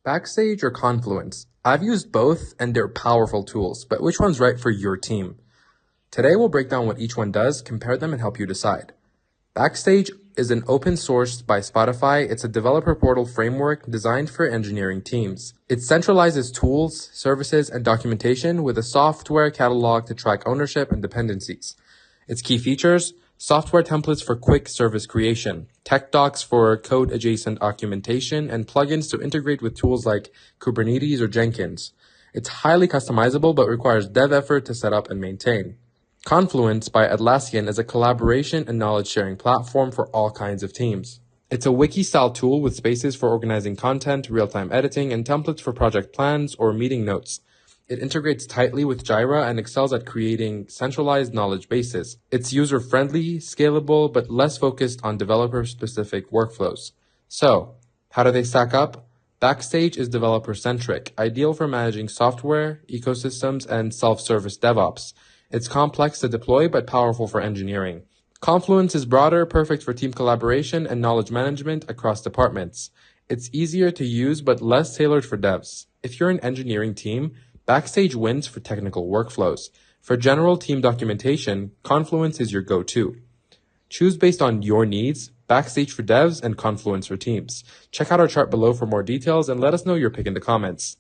Backstage or Confluence? I've used both and they're powerful tools, but which one's right for your team? Today we'll break down what each one does, compare them, and help you decide. Backstage is an open source by Spotify. It's a developer portal framework designed for engineering teams. It centralizes tools, services, and documentation with a software catalog to track ownership and dependencies. Its key features: software templates for quick service creation, tech docs for code-adjacent documentation, and plugins to integrate with tools like Kubernetes or Jenkins. It's highly customizable but requires dev effort to set up and maintain. Confluence by Atlassian is a collaboration and knowledge-sharing platform for all kinds of teams. It's a wiki-style tool with spaces for organizing content, real-time editing, and templates for project plans or meeting notes. It integrates tightly with Jira and excels at creating centralized knowledge bases. It's user-friendly, scalable, but less focused on developer-specific workflows. So, how do they stack up? Backstage is developer-centric, ideal for managing software, ecosystems, and self-service DevOps. It's complex to deploy but powerful for engineering. Confluence is broader, perfect for team collaboration and knowledge management across departments. It's easier to use but less tailored for devs. If you're an engineering team, Backstage wins for technical workflows. For general team documentation, Confluence is your go-to. Choose based on your needs: Backstage for devs and Confluence for teams. Check out our chart below for more details and let us know your pick in the comments.